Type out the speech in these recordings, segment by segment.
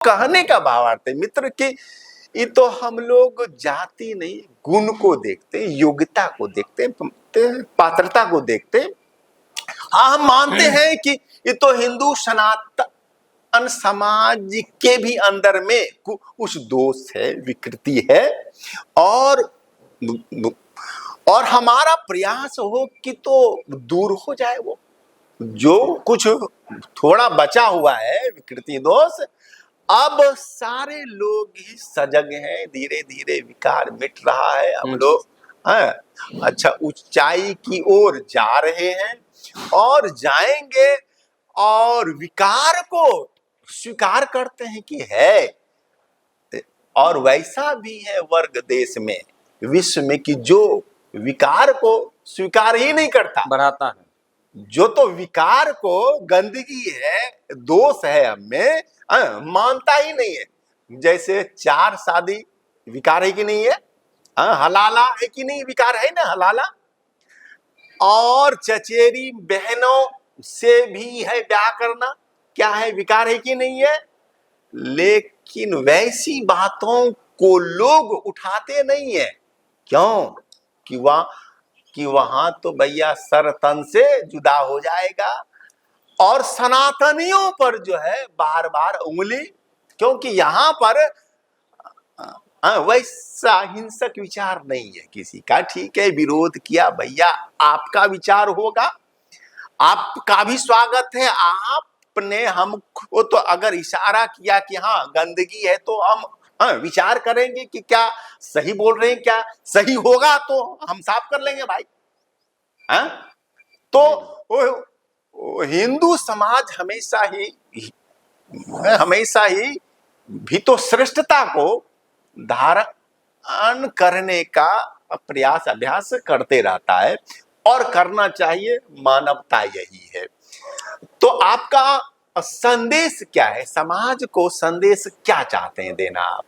कहने का भावार्थ है मित्र कि ये तो हम लोग जाति नहीं गुण को देखते, योग्यता को देखते, पात्रता को देखते। हाँ, हम मानते हैं कि ये तो हिंदू सनातन समाज के भी अंदर में कुछ दोष है, विकृति है, और हमारा प्रयास हो कि तो दूर हो जाए वो जो कुछ थोड़ा बचा हुआ है विकृति दोष। अब सारे लोग ही सजग हैं, धीरे धीरे विकार मिट रहा है, हम लोग अच्छा ऊंचाई की ओर जा रहे हैं और जाएंगे, और विकार को स्वीकार करते हैं कि है। और वैसा भी है वर्ग देश में, विश्व में, कि जो विकार को स्वीकार ही नहीं करता, बढ़ाता है। जो तो विकार को गंदगी है, दोष है हमें, मानता ही नहीं है। जैसे चार शादी विकार है कि नहीं है, हलाला है कि नहीं, विकार है ना हलाला। और चचेरी बहनों से भी है ब्याह करना, क्या है, विकार है कि नहीं है। लेकिन वैसी बातों को लोग उठाते नहीं है। क्यों? कि वहां तो भैया सर तन से जुदा हो जाएगा। और सनातनियों पर जो है बार बार उंगली, क्योंकि यहां पर वैसा हिंसक विचार नहीं है किसी का। ठीक है, विरोध किया भैया, आपका विचार होगा, आपका भी स्वागत है। आपने हमको तो अगर इशारा किया कि हाँ गंदगी है, तो हम विचार करेंगे कि क्या सही बोल रहे हैं, क्या सही होगा तो हम साफ कर लेंगे भाई। तो हिंदू समाज हमेशा ही भी तो श्रेष्ठता को धारण करने का प्रयास अभ्यास करते रहता है, और करना चाहिए, मानवता यही है। तो आपका संदेश क्या है, समाज को संदेश क्या चाहते हैं देना आप?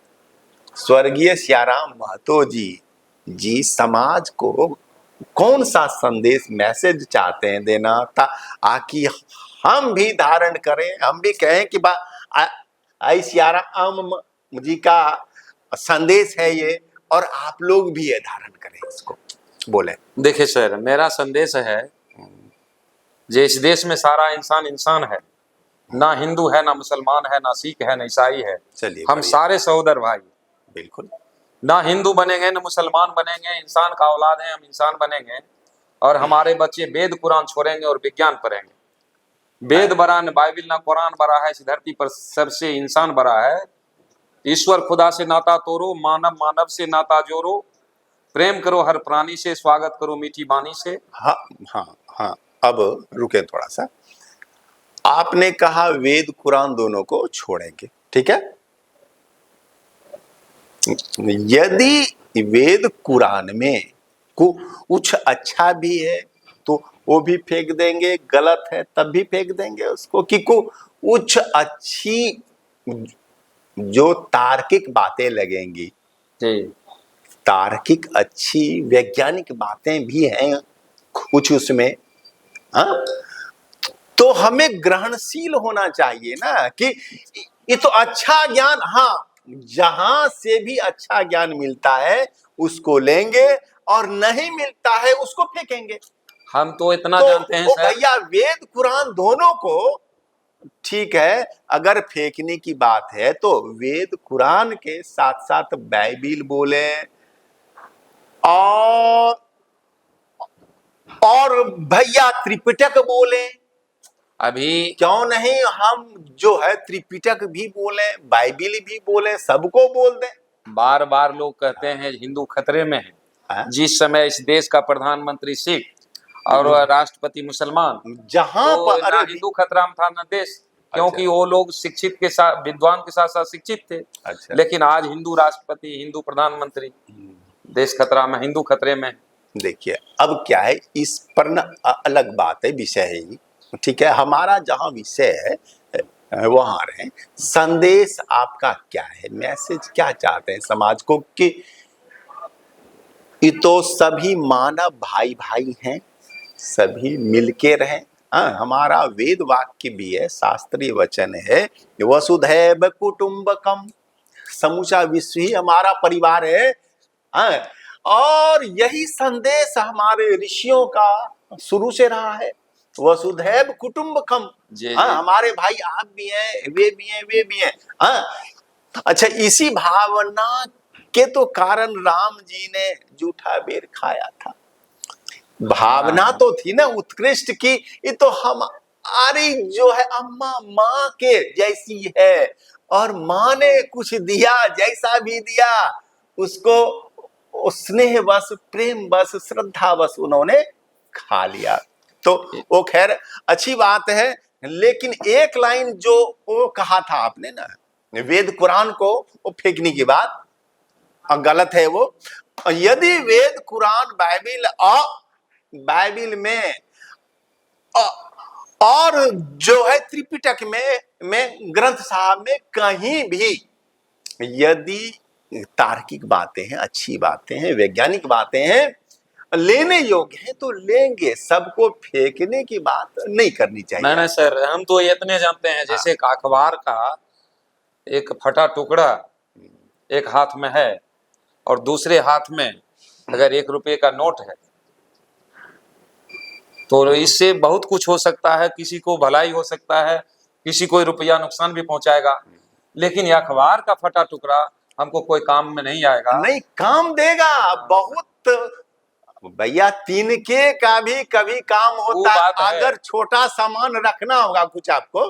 स्वर्गीय सियाराम महतो जी समाज को कौन सा संदेश, मैसेज चाहते हैं देना, ताकि हम भी धारण करें, हम भी कहें कि आई सियाराम जी का संदेश है ये, और आप लोग भी ये धारण करें इसको। बोले। देखिए सर, मेरा संदेश है, जो इस देश में सारा इंसान इंसान है, ना हिंदू है, ना मुसलमान है, ना सिख है, ना ईसाई है। चलिए, हम सारे सहोदर भाई। बिल्कुल। ना हिंदू बनेंगे, ना मुसलमान बनेंगे, इंसान का औलाद है, हम इंसान बनेंगे। और हमारे बच्चे वेद कुरान छोड़ेंगे और विज्ञान पढ़ेंगे। वेद बड़ा न बाइबिल, ना कुरान बड़ा है, इस धरती पर सबसे इंसान बड़ा है। ईश्वर खुदा से नाता तोड़ो, मानव मानव से नाता जोड़ो, प्रेम करो हर प्राणी से, स्वागत करो मीठी वाणी से। हाँ हाँ हाँ, अब रुके थोड़ा सा। आपने कहा वेद कुरान दोनों को छोड़ेंगे, ठीक है। यदि वेद कुरान में कुछ अच्छा भी है तो वो भी फेंक देंगे, गलत है तब भी फेंक देंगे उसको, कि कुछ अच्छी जो तार्किक बातें लगेंगी, तार्किक अच्छी वैज्ञानिक बातें भी हैं कुछ उसमें, तो हमें ग्रहणशील होना चाहिए ना, कि ये तो अच्छा ज्ञान, हाँ जहां से भी अच्छा ज्ञान मिलता है उसको लेंगे, और नहीं मिलता है उसको फेंकेंगे। हम तो इतना जानते हैं सर, भैया वेद कुरान दोनों को, ठीक है, अगर फेंकने की बात है तो वेद कुरान के साथ साथ बाइबिल बोले, और भैया त्रिपिटक बोले। अभी क्यों नहीं, हम जो है त्रिपिटक भी बोले, बाइबिल भी बोले, सबको बोल दें। बार बार लोग कहते हैं हिंदू खतरे में है। जिस समय इस देश का प्रधानमंत्री सिख और राष्ट्रपति मुसलमान, जहां तो पर ना हिंदू खतरा में था ना देश, क्योंकि वो लोग शिक्षित के साथ, विद्वान के साथ साथ शिक्षित थे। लेकिन आज हिंदू राष्ट्रपति, हिंदू प्रधानमंत्री, देश खतरा में, हिंदू खतरे में। देखिए अब क्या है, इस पर ना अलग बात है, विषय है ये, ठीक है। हमारा जहां विषय है वहां रहे। संदेश आपका क्या है, मैसेज क्या चाहते हैं समाज को, कि ये तो सभी मानव भाई भाई हैं, सभी मिलके रहें, हमारा वेद वाक्य भी है, शास्त्रीय वचन है, वसुधैव कुटुंबकम, समूचा विश्व ही हमारा परिवार है। हाँ, और यही संदेश हमारे ऋषियों का शुरू से रहा है, वसुधैव कुटुंबकम। जी हाँ, जी हमारे भाई आप भी हैं, वे भी हैं, वे भी हैं। हाँ, अच्छा, इसी भावना के तो कारण राम जी ने जूठा बेर खाया था। भावना हाँ तो थी ना उत्कृष्ट की, ये तो हमारी जो है अम्मा माँ के जैसी है, और माँ ने कुछ दिया, जैसा भी दिया उसको स्नेह बस, प्रेम बस, श्रद्धा बस उन्होंने खा लिया। तो वो खैर अच्छी बात है, लेकिन एक लाइन जो वो कहा था आपने ना, वेद कुरान को वो फेंकने की बात गलत है वो। यदि वेद कुरान बाइबिल में और जो है त्रिपिटक में ग्रंथ साहब में कहीं भी यदि तार्किक बातें हैं, अच्छी बातें हैं, वैज्ञानिक बातें हैं, लेने योग्य है तो लेंगे, सबको फेंकने की बात नहीं करनी चाहिए। नहीं सर, हम तो इतने जानते हैं, जैसे एक अखबार का एक फटा टुकड़ा एक हाथ में है और दूसरे हाथ में अगर 1 रुपए का नोट है, तो इससे बहुत कुछ हो सकता है, किसी को भलाई हो सकता है, किसी को रुपया नुकसान भी पहुंचाएगा। लेकिन ये अखबार का फटा टुकड़ा हमको कोई काम में नहीं आएगा। नहीं काम देगा बहुत भैया, तिनके का भी कभी काम वो होता बात है। है। अगर छोटा सामान रखना होगा कुछ आपको,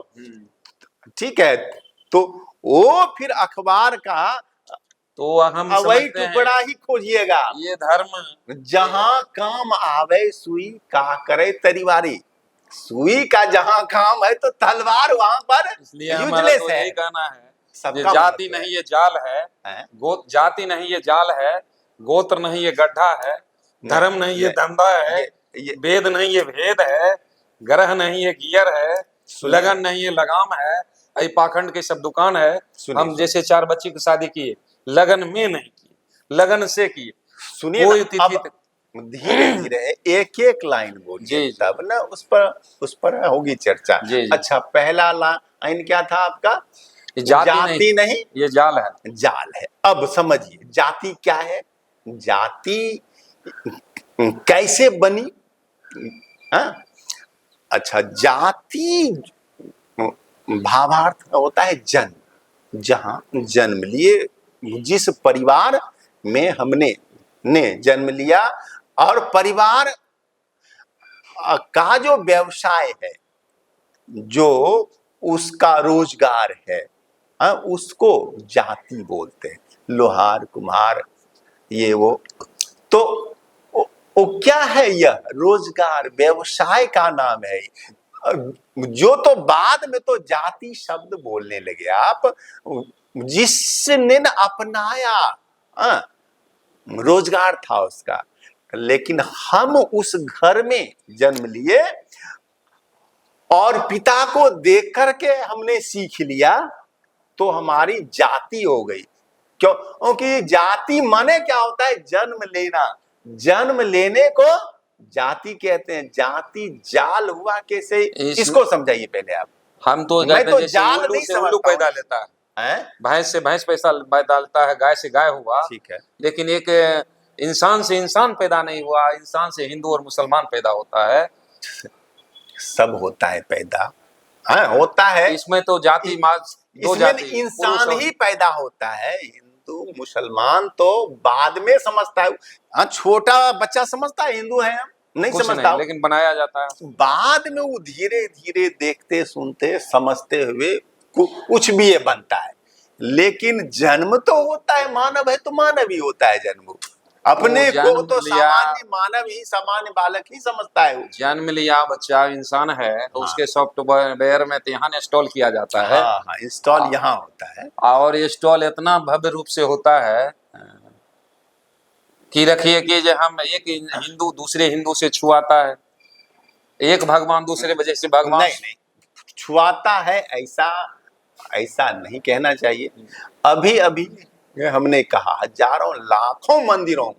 ठीक है, तो वो फिर अखबार का तो हम वही समझते हैं टुकड़ा ही खोजिएगा। ये धर्म जहां काम आवे सुई का करे तरीवारी, सुई का जहां काम है तो तलवार वहां पर इसलिए हमारा यूजलेस तो है। यही कहना है, ये सबका जाति महत्व है। नहीं ये जाल है, हैं? जाति नहीं ये जाल है, गोत्र नहीं ये गड्ढा है, धर्म नहीं ये धंधा है, वेद नहीं ये भेद है, ग्रह नहीं ये गियर है, लगन नहीं ये लगाम है, ऐ पाखंड के सब दुकान है। हम जैसे 4 बच्ची की शादी किए, लगन में नहीं किए, लगन से किए। सुनिए कोई ना, तिथि अब धीरे धीरे एक एक लाइन बोलिए, जी तब ना उस पर होगी चर्चा। जी जी। अच्छा, पहला लाइन क्या था आपका? जाति नहीं ये जाल है। जाल है। अब समझिए जाति क्या है, जाति कैसे बनी? हाँ, अच्छा, जाति भावार्थ होता है जन्म, जहां जन्म लिए, जिस परिवार में हमने जन्म लिया, और परिवार का जो व्यवसाय है, जो उसका रोजगार है, उसको जाति बोलते हैं। लोहार, कुम्हार, ये वो, तो वो क्या है? यह रोजगार, व्यवसाय का नाम है। जो तो बाद में तो जाति शब्द बोलने लगे आप, जिसने न अपनाया, रोजगार था उसका। लेकिन हम उस घर में जन्म लिए और पिता को देख करके हमने सीख लिया, तो हमारी जाति हो गई। क्योंकि जाति माने क्या होता है? जन्म लेना। जन्म लेने को जाति कहते हैं। जाति जाल हुआ कैसे, इसको समझाइए पहले आप। हम तो मैं तो जैसे जाल उल्लू नहीं से उल्लू पैदा लेता है, भैंस से भैंस पैसा पैदा लेता है, गाय से गाय हुआ, ठीक है। लेकिन एक इंसान से इंसान पैदा नहीं हुआ। इंसान से हिंदू और मुसलमान पैदा होता है। सब होता है पैदा, होता है। इसमें तो जाति दो इसमें जाति, इंसान ही पैदा होता है। हिंदू मुसलमान तो बाद में समझता है, छोटा बच्चा समझता है हिंदू है, हम नहीं समझता, लेकिन बनाया जाता है बाद में। वो धीरे धीरे देखते सुनते समझते हुए कुछ भी ये बनता है। लेकिन जन्म तो होता है, मानव है तो मानव ही होता है जन्म। अपने को तो सामान्य मानव ही, सामान्य बालक ही समझता है। जन्म लिया बच्चा इंसान है, तो उसके सॉफ्टवेयर में तो यहाँ इंस्टॉल किया जाता है। हाँ, इंस्टॉल यहाँ होता है। और ये इंस्टॉल इतना भव्य रूप से होता है कि रखिए कि जो हम एक हिंदू दूसरे हिंदू से छुआता है, एक भगवान दूसरे वजह से भगवान नहीं छुआता है, ऐसा नहीं कहना चाहिए। अभी अभी हमने कहा, हजारों लाखों मंदिरों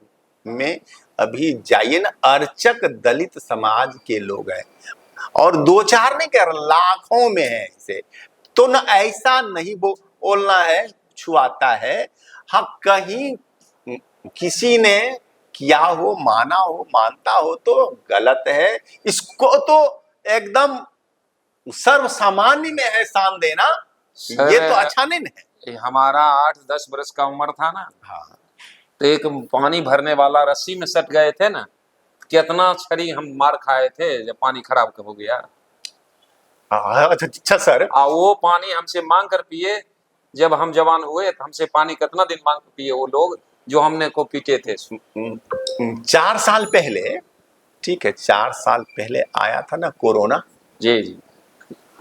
में अभी जाइए ना, अर्चक दलित समाज के लोग हैं। और दो चार नहीं कह रहा, लाखों में है इसे। तो ना ऐसा नहीं बोलना है छुआता है। हाँ, कहीं किसी ने किया हो, माना हो, मानता हो तो गलत है। इसको तो एकदम सर्व सामान्य में है शान देना, ये तो अच्छा नहीं है। ये हमारा 8-10 वर्ष का उम्र था ना, हाँ तो एक पानी भरने वाला रस्सी में सट गए थे ना, कितना छड़ी हम मार खाए थे जब पानी खराब हो गया। हाँ, अच्छा सर। वो पानी हमसे मांग कर पिए, जब हम जवान हुए तो हमसे पानी कितना दिन मांग कर पिए वो लोग जो हमने को पीटे थे। 4 साल पहले, ठीक है, 4 साल पहले आया था ना कोरोना। जी जी।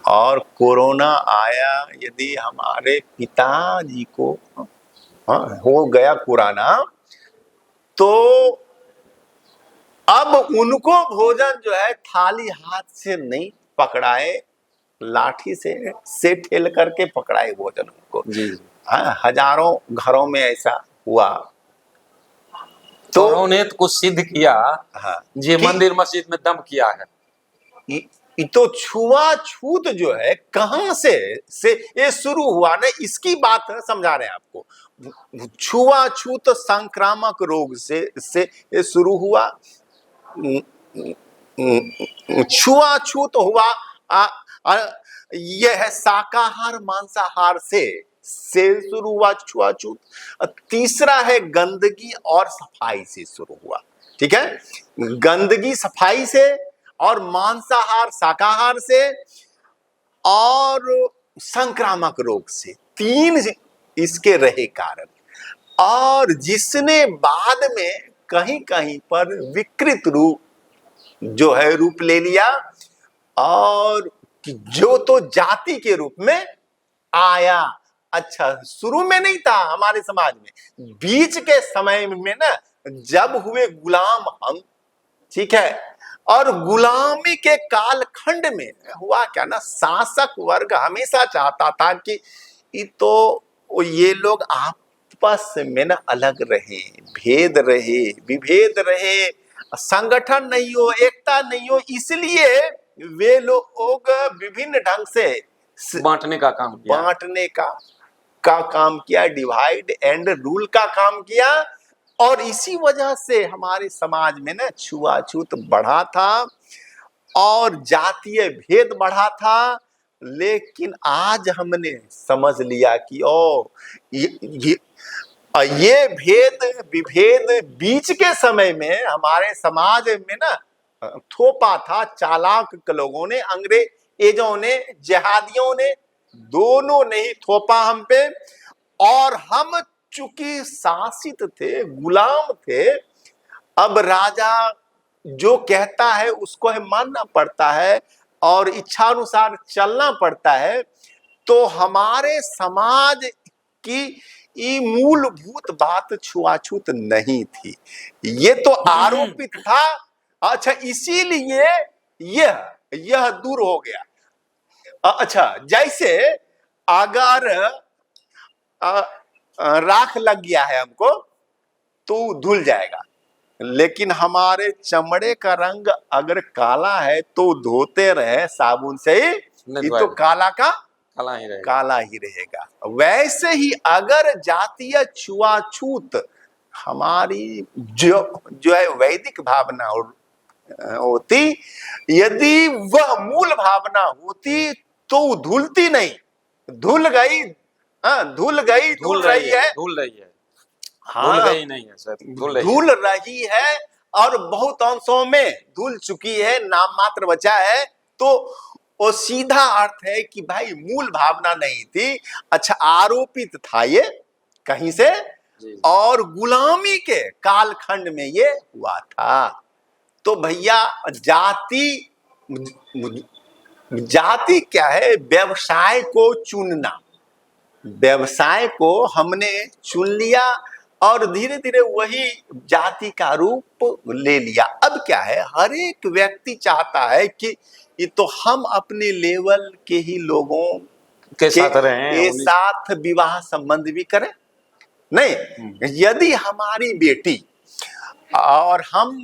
और कोरोना आया, यदि हमारे पिताजी को हो गया कोरोना, तो अब उनको भोजन जो है थाली हाथ से नहीं पकड़ाए, लाठी से ठेल करके पकड़ाए भोजन उनको। जी। हाँ, हजारों घरों में ऐसा हुआ। तो उन्होंने तो कुछ सिद्ध किया, हाँ, जी, मंदिर मस्जिद में दम किया है। ये तो छुआछूत जो है कहां से ये शुरू हुआ ना, इसकी बात समझा रहे हैं आपको। छुआछूत संक्रामक रोग से ये शुरू हुआ। छुआछूत हुआ यह है शाकाहार मांसाहार से शुरू हुआ छुआछूत। तीसरा है गंदगी और सफाई से शुरू हुआ। ठीक है, गंदगी सफाई से, और मांसाहार शाकाहार से, और संक्रामक रोग से। 3 इसके रहे कारण। और जिसने बाद में कहीं कहीं पर विकृत रूप जो है रूप ले लिया, और जो तो जाति के रूप में आया। अच्छा, शुरू में नहीं था हमारे समाज में, बीच के समय में ना, जब हुए गुलाम हम, ठीक है, और गुलामी के कालखंड में हुआ क्या ना, शासक वर्ग हमेशा चाहता था कि ये लोग आपस में ना अलग रहे, भेद रहे, विभेद रहे, संगठन नहीं हो, एकता नहीं हो, इसलिए वे लोग विभिन्न ढंग से बांटने का काम किया, बांटने का काम किया, डिवाइड एंड रूल का काम किया। और इसी वजह से हमारे समाज में ना छुआछूत बढ़ा था और जातीय भेद बढ़ा था। लेकिन आज हमने समझ लिया कि ये भेद विभेद बीच के समय में हमारे समाज में ना थोपा था चालाक लोगों ने, अंग्रेजों ने, जिहादियों ने, दोनों ने ही थोपा हम पे। और हम चूंकि शासित थे, गुलाम थे, अब राजा जो कहता है उसको है मानना पड़ता है और इच्छानुसार चलना पड़ता है। तो हमारे समाज की ये मूलभूत बात छुआछूत नहीं थी, ये तो आरोपित था। अच्छा, इसीलिए यह दूर हो गया। अच्छा, जैसे अगर राख लग गया है हमको तो धुल जाएगा, लेकिन हमारे चमड़े का रंग अगर काला है तो धोते रहे साबुन से ही, ये तो काला ही रहेगा। वैसे ही अगर जातीय छुआछूत हमारी जो है वैदिक भावना होती, यदि वह मूल भावना होती तो धुलती नहीं। धुल गई, धुल रही है। हाँ, धुल गई नहीं है सर, धुल रही है और बहुत अंशों में धुल चुकी है, नाम मात्र बचा है। तो वो सीधा अर्थ है कि भाई मूल भावना नहीं थी। अच्छा, आरोपित था ये कहीं से, और गुलामी के कालखंड में ये हुआ था। तो भैया जाति क्या है? व्यवसाय को चुनना। व्यवसाय को हमने चुन लिया और धीरे धीरे वही जाति का रूप ले लिया। अब क्या है, हर एक व्यक्ति चाहता है कि ये तो हम अपने लेवल के ही लोगों के साथ रहें, साथ विवाह संबंध भी करें। नहीं, यदि हमारी बेटी और हम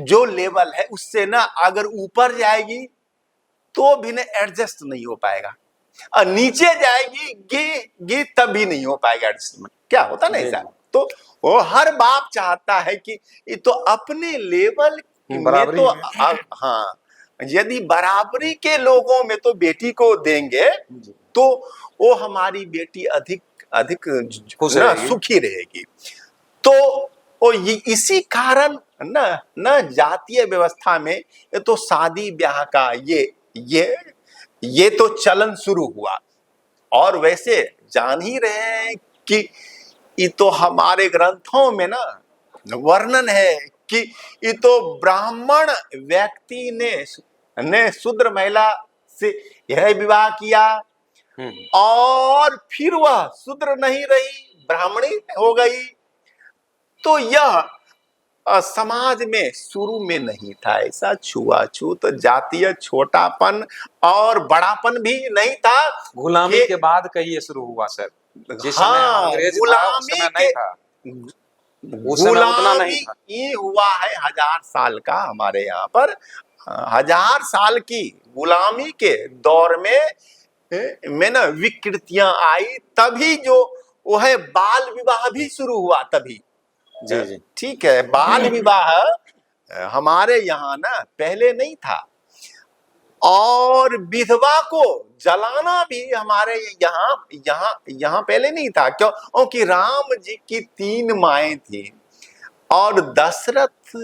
जो लेवल है उससे ना अगर ऊपर जाएगी तो भी ना एडजस्ट नहीं हो पाएगा, और नीचे जाएगी गी तब भी नहीं हो पाएगा एडजस्टमेंट। क्या होता ना जी ऐसा। जी। तो वो हर बाप चाहता है कि ये तो अपने लेवल में बराबरी तो में। हाँ, यदि बराबरी के लोगों में तो बेटी को देंगे जी। तो वो हमारी बेटी अधिक अधिक खुश ना रहेगी। सुखी रहेगी। तो वो इसी कारण न जातीय व्यवस्था में ये तो शादी ब्याह का ये तो चलन शुरू हुआ। और वैसे जान ही रहे हैं कि ये तो हमारे ग्रंथों में ना वर्णन है कि ये तो ब्राह्मण व्यक्ति ने शूद्र महिला से यह विवाह किया, और फिर वह शूद्र नहीं रही, ब्राह्मणी हो गई। तो यह समाज में शुरू में नहीं था ऐसा छुआछूत, जातीय छोटापन और बड़ापन भी नहीं था। गुलामी कि के बाद कहीं ये शुरू हुआ सर। जिस समय हाँ, अंग्रेज था उस गुलामी समय के नहीं था, उस समय उतना नहीं गुलामी था। ये हुआ है 1000 साल का हमारे यहाँ पर। 1000 साल की गुलामी के दौर में ना विकृतियां आई, तभी जो वो है बाल विवाह भी शुरू हुआ तभी। जी जी। ठीक है, बाल विवाह हमारे यहाँ ना पहले नहीं था, और विधवा को जलाना भी हमारे यहाँ यहाँ यहाँ पहले नहीं था। क्योंकि राम जी की 3 माएं थी, और दशरथ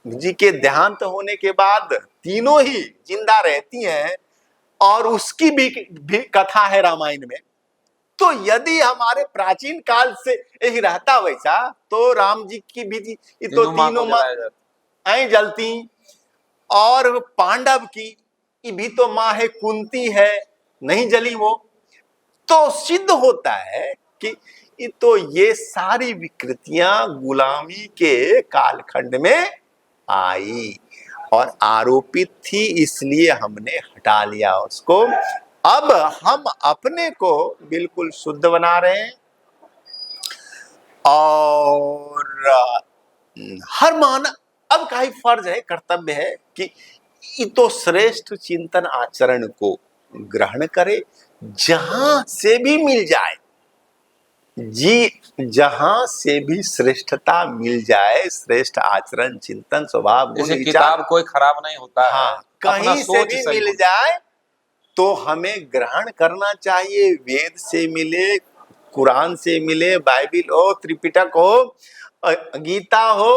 जी के देहांत होने के बाद तीनों ही जिंदा रहती हैं, और उसकी भी कथा है रामायण में। तो यदि हमारे प्राचीन काल से यही रहता वैसा, तो राम जी की भी तो तीनों माँ को तीनों जलाया जाता। माएं जलती, और पांडव की भी तो माँ है, कुंती है, नहीं जली वो। तो सिद्ध होता है कि ये सारी विकृतियां गुलामी के कालखंड में आई और आरोपित थी, इसलिए हमने हटा लिया उसको। अब हम अपने को बिल्कुल शुद्ध बना रहे हैं, और हर मानव अब का ही फर्ज है, कर्तव्य है कि ये तो श्रेष्ठ चिंतन आचरण को ग्रहण करे, जहां से भी मिल जाए जी, जहां से भी श्रेष्ठता मिल जाए, श्रेष्ठ आचरण, चिंतन, स्वभाव, गुण, जैसे विचार, किताब कोई खराब नहीं होता है, हाँ, अपना कहीं से सोच भी सही मिल होना। जाए तो हमें ग्रहण करना चाहिए। वेद से मिले, कुरान से मिले, बाइबिल हो, त्रिपिटक हो, गीता हो,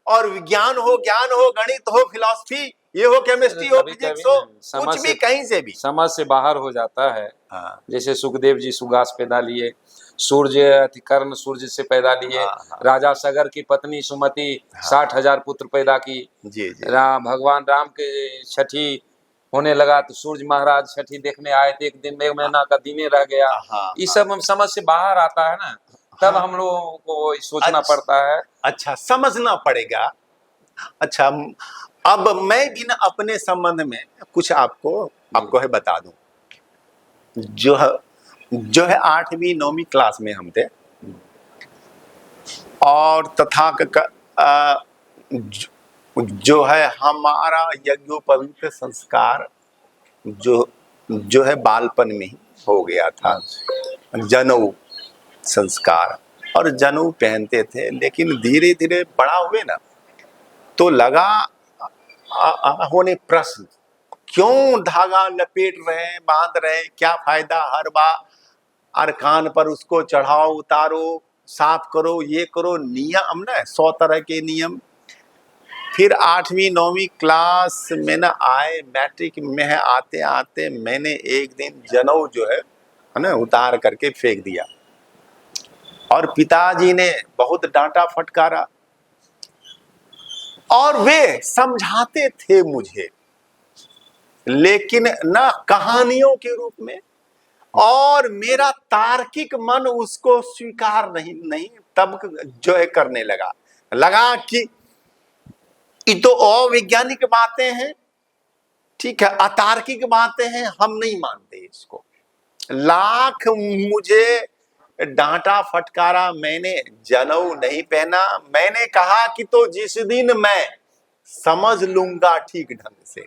और विज्ञान हो, ज्ञान हो, गणित हो, फिलॉसफी ये हो, केमिस्ट्री हो, कभी फिजिक्स कभी हो, समझ कुछ भी से कहीं से भी। समझ से बाहर हो जाता है। हाँ जैसे सुखदेव जी सुगास पैदा लिए, सूर्य कर्ण सूर्य से पैदा लिए, हाँ हाँ राजा सगर की पत्नी सुमति हाँ 60,000 पुत्र पैदा की। जी जी भगवान राम के छठी होने लगा तो सूर्य महाराज छठी देखने आए थे, एक दिन में 1 महीना का दिने रह गया। हाँ ये हाँ सब हम समझ से बाहर आता है ना, तब हाँ। हम लोगों को सोचना अच्छा पड़ता है। अच्छा, समझना पड़ेगा। अच्छा, अब मैं भी ना अपने संबंध में कुछ आपको है बता दूं। जो है 8वीं 9वीं क्लास में हम थे, और जो है हमारा यज्ञोपवीत संस्कार जो है बालपन में ही हो गया था। जनेऊ संस्कार, और जनेऊ पहनते थे, लेकिन धीरे धीरे बड़ा हुए ना तो लगा होने प्रश्न, क्यों धागा लपेट रहे हैं, बांध रहे हैं, क्या फायदा, हर बार अरकान पर उसको चढ़ाओ, उतारो, साफ करो, ये करो, नियम ना 100 तरह के नियम। फिर 8वीं 9वीं क्लास में ना आए, मैट्रिक में आते आते मैंने एक दिन जनेऊ जो है ना उतार करके फेंक दिया, और पिताजी ने बहुत डांटा फटकारा, और वे समझाते थे मुझे, लेकिन ना कहानियों के रूप में, और मेरा तार्किक मन उसको स्वीकार नहीं तब जो है करने लगा कि ये तो अवैज्ञानिक बातें हैं, ठीक है, अतार्किक बातें हैं, हम नहीं मानते इसको। लाख मुझे डांटा फटकारा, मैंने जनेऊ नहीं पहना। मैंने कहा कि तो जिस दिन मैं समझ लूंगा ठीक ढंग से।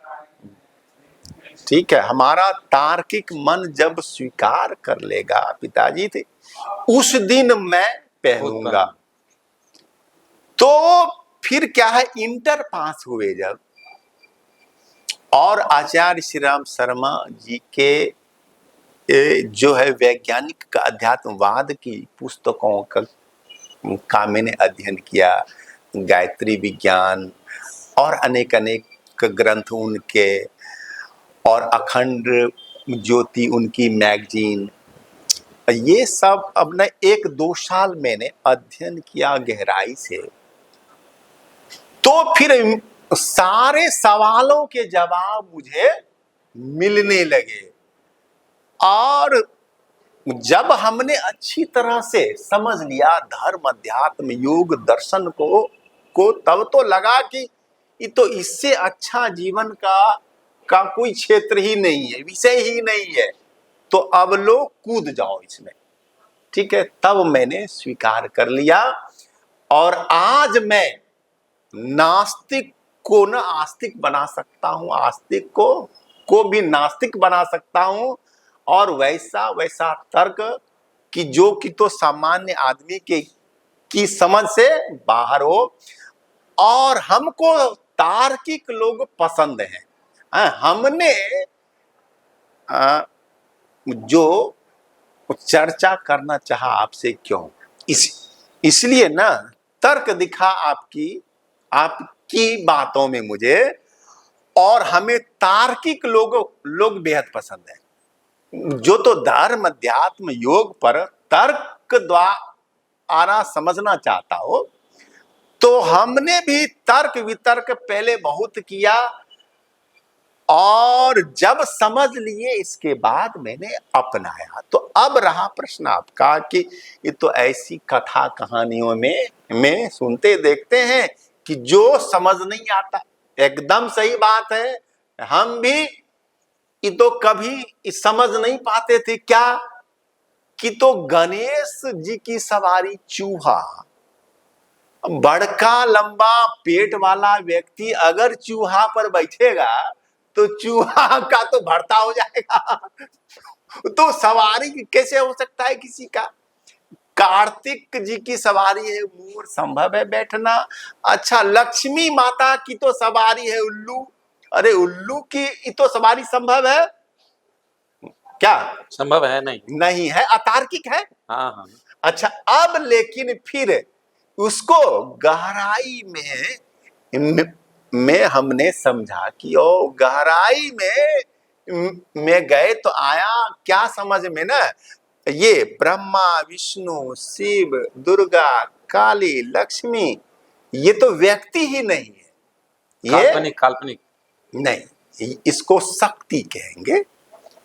ठीक है, हमारा तार्किक मन जब स्वीकार कर लेगा पिताजी थे, उस दिन मैं पहनूंगा। तो फिर क्या है, इंटर पास हुए जब, और आचार्य श्री राम शर्मा जी के जो है वैज्ञानिक का अध्यात्मवाद की पुस्तकों का मैंने अध्ययन किया, गायत्री विज्ञान और अनेक अनेक ग्रंथ उनके, और अखंड ज्योति उनकी मैगजीन, ये सब अब न 1-2 साल मैंने अध्ययन किया गहराई से। तो फिर सारे सवालों के जवाब मुझे मिलने लगे, और जब हमने अच्छी तरह से समझ लिया धर्म, अध्यात्म, योग, दर्शन को तब तो लगा कि ये तो इससे अच्छा जीवन का कोई क्षेत्र ही नहीं है, विषय ही नहीं है, तो अब लोग कूद जाओ इसमें। ठीक है, तब मैंने स्वीकार कर लिया, और आज मैं नास्तिक को न आस्तिक बना सकता हूं, आस्तिक को भी नास्तिक बना सकता हूं, और वैसा तर्क कि जो कि तो सामान्य आदमी की समझ से बाहर हो। और हमको तार्किक लोग पसंद हैं। हमने जो चर्चा करना चाहा आपसे, क्यों, इसलिए ना तर्क दिखा आपकी बातों में मुझे, और हमें तार्किक लोग बेहद पसंद है। जो तो धर्म, अध्यात्म, योग पर तर्क द्वारा समझना चाहता हो, तो हमने भी तर्क वितर्क पहले बहुत किया, और जब समझ लिए इसके बाद मैंने अपनाया। तो अब रहा प्रश्न आपका कि ये तो ऐसी कथा कहानियों में सुनते देखते हैं कि जो समझ नहीं आता। एकदम सही बात है, हम भी ये तो कभी समझ नहीं पाते थे क्या कि तो गणेश जी की सवारी चूहा, बड़का लंबा पेट वाला व्यक्ति अगर चूहा पर बैठेगा तो चूहा का तो भरता हो जाएगा। तो सवारी कैसे हो सकता है किसी का? कार्तिक जी की सवारी है मोर, संभव है बैठना। अच्छा, लक्ष्मी माता की तो सवारी है उल्लू, अरे उल्लू की तो सवारी संभव है क्या? संभव है नहीं है, अतार्किक है। हाँ हाँ। अच्छा, अब लेकिन फिर उसको गहराई में हमने समझा कि ओ गहराई में गए तो आया क्या समझ में ना, ये ब्रह्मा, विष्णु, शिव, दुर्गा, काली, लक्ष्मी, ये तो व्यक्ति ही नहीं है, ये काल्पनिक नहीं, इसको शक्ति कहेंगे।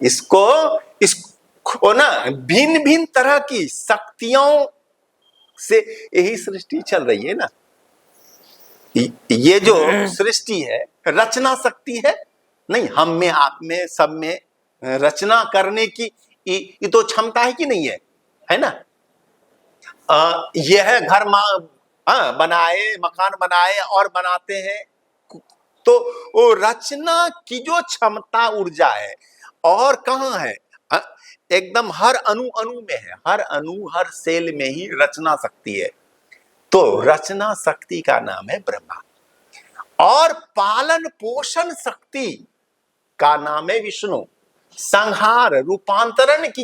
इसको ना भिन्न भिन्न तरह की शक्तियों से यही सृष्टि चल रही है ना। ये जो सृष्टि है रचना शक्ति है, नहीं हम में, आप में, सब में रचना करने की ये तो क्षमता है कि नहीं है ना। यह है घर बनाए, मकान बनाए और बनाते हैं, तो वो रचना की जो क्षमता, ऊर्जा है, और कहाँ है? एकदम हर अणु में है, हर अणु, हर सेल में ही रचना शक्ति है। तो रचना शक्ति का नाम है ब्रह्मा, और पालन पोषण शक्ति का नाम है विष्णु। संहार, रूपांतरण की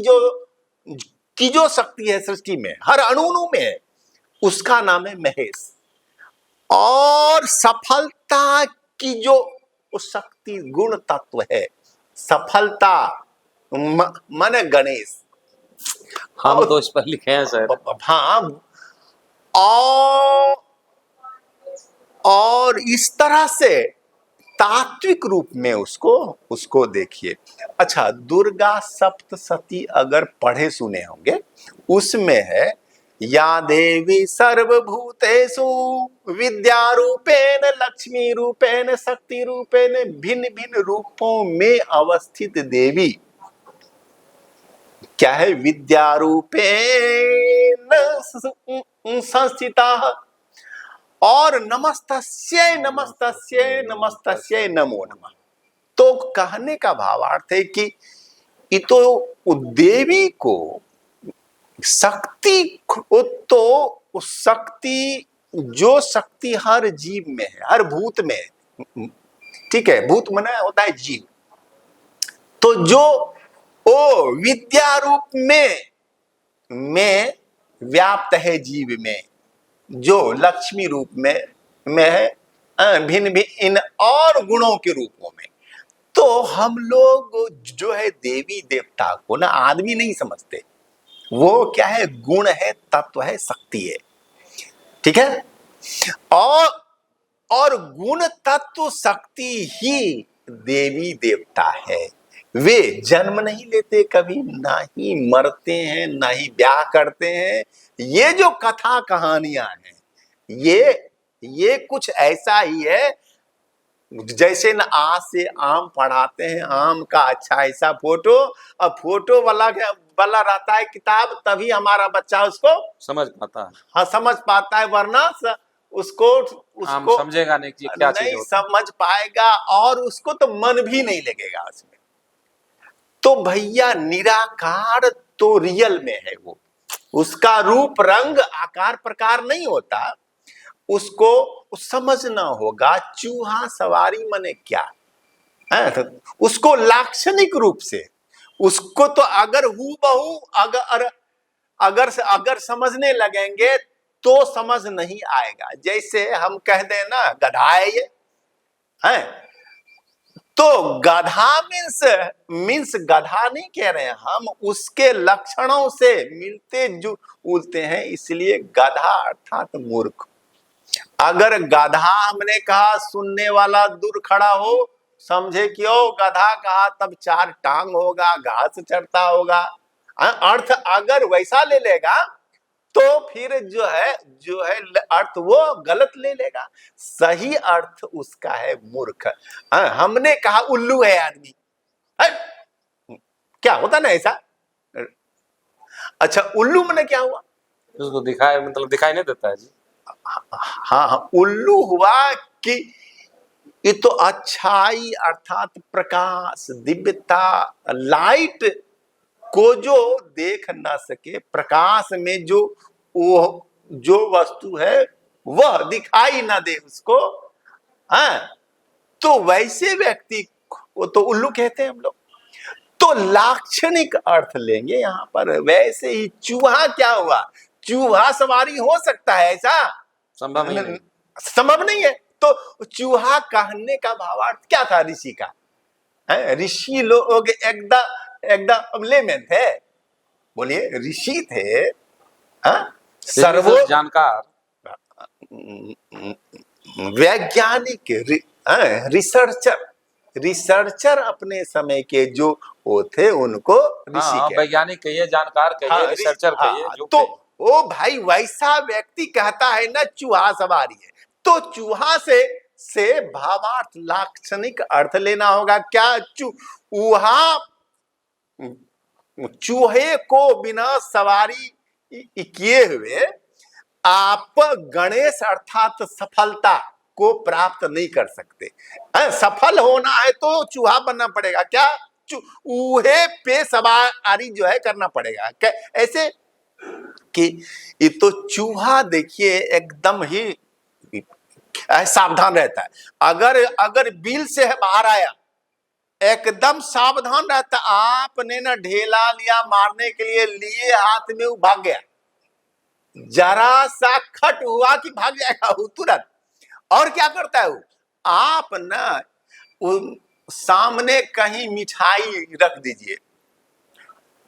जो शक्ति है सृष्टि में, हर अणु में है, उसका नाम है महेश। और सफलता की जो शक्ति, गुण तत्व है, सफलता मन गणेश। हम तो इस पर लिखे हैं सर। हाँ, और इस तरह से तात्विक रूप में उसको देखिए। अच्छा, दुर्गा सप्तशती अगर पढ़े सुने होंगे, उसमें है या देवी सर्वभूतेषु विद्या रूपेण, लक्ष्मी रूपेण, शक्ति रूपेण, भिन्न भिन्न रूपों में अवस्थित देवी। क्या है? विद्या रूपेण संस्थिता, और नमस्तस्यै नमस्तस्यै नमस्तस्यै नमो नमः। तो कहने का भावार्थ है कि ये तो देवी को शक्ति को, तो उस शक्ति, जो शक्ति हर जीव में है, हर भूत में है, ठीक है, भूत मना होता है जीव, तो जो ओ विद्या रूप में व्याप्त है जीव में, जो लक्ष्मी रूप में है, भिन्न भिन्न इन और गुणों के रूपों में। तो हम लोग जो है देवी देवता को ना आदमी नहीं समझते, वो क्या है, गुण है, तत्व है, शक्ति है, ठीक है। और गुण तत्व शक्ति ही देवी देवता है। वे जन्म नहीं लेते कभी, ना ही मरते हैं, ना ही ब्याह करते हैं। ये जो कथा कहानियां हैं, ये कुछ ऐसा ही है जैसे न आज से आम पढ़ाते हैं, आम का अच्छा ऐसा फोटो, अब फोटो वाला रहता है किताब, तभी हमारा बच्चा उसको समझ पाता है। हाँ समझ पाता है, वरना उसको आम समझेगा नहीं कि क्या चीज नहीं समझ पाएगा, और उसको तो मन भी नहीं लगेगा उसमें। तो भैया निराकार तो रियल में है, वो उसका रूप रंग आकार प्रकार नहीं होता, उसको समझना होगा। चूहा सवारी मने क्या है, तो उसको लाक्षणिक रूप से उसको तो अगर हूबहू अगर समझने लगेंगे तो समझ नहीं आएगा। जैसे हम कह दें ना गधा है ये है, तो गधा मीन्स गधा नहीं कह रहे हैं हम, उसके लक्षणों से मिलते जुलते हैं, इसलिए गधा अर्थात मूर्ख। अगर गधा हमने कहा सुनने वाला दूर खड़ा हो, समझे क्यों गधा कहा, तब चार टांग होगा, घास चढ़ता होगा, अर्थ अगर वैसा ले लेगा तो फिर जो है अर्थ वो गलत ले लेगा। सही अर्थ उसका है मूर्ख। हमने कहा उल्लू है आदमी, क्या होता ना ऐसा। अच्छा उल्लू मैंने क्या हुआ, उसको दिखाई मतलब दिखाई नहीं देता है जी। हाँ उल्लू हुआ कि ये तो अच्छाई अर्थात प्रकाश, दिव्यता, लाइट को जो देख ना सके, प्रकाश में जो वस्तु है वह दिखाई ना दे उसको, तो वैसे व्यक्ति को तो उल्लू कहते हैं हम लोग। तो लाक्षणिक अर्थ लेंगे यहां पर। वैसे ही चूहा क्या हुआ, चूहा सवारी हो सकता है ऐसा संभव नहीं है। तो चूहा कहने का भावार्थ क्या था ऋषि का, ऋषि लोग एकदम लेमैन थे, बोलिए ऋषि थे, सर्वो जानकार, वैज्ञानिक, रिसर्चर अपने समय के जो वो थे उनको ऋषि कहते। वैज्ञानिक कहिए, जानकार कहिए, रिसर्चर कहिए, तो ओ भाई वैसा व्यक्ति कहता है ना चूहा सवारी है, तो चूहा से भावार्थ लाक्षणिक अर्थ लेना होगा। क्या चूहे को बिना सवारी किए हुए आप गणेश अर्थात सफलता को प्राप्त नहीं कर सकते। सफल होना है तो चूहा बनना पड़ेगा, क्या चूहे पे सवारी जो है करना पड़ेगा। ऐसे कि ये तो चूहा देखिए एकदम ही सावधान रहता है। अगर बिल से बाहर आया एकदम सावधान रहता। आपने ना ढेला लिया मारने के लिए हाथ में, वो भाग गया, जरा सा खट हुआ कि भाग जाएगा वो तुरंत। और क्या करता है वो, आप ना सामने कहीं मिठाई रख दीजिए,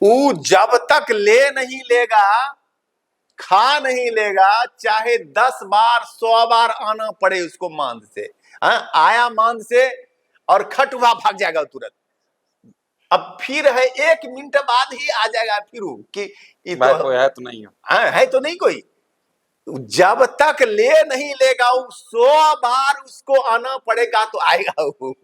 वो जब तक ले नहीं लेगा, खा नहीं लेगा, चाहे 10 बार 100 बार आना पड़े उसको मांद से, आया मांद से और खट हुआ भाग जाएगा तुरंत। अब फिर है 1 मिनट बाद ही आ जाएगा फिर वो कि कोई है तो नहीं, है तो नहीं कोई। जब तक ले नहीं लेगा 100 बार उसको आना पड़ेगा तो आएगा वो।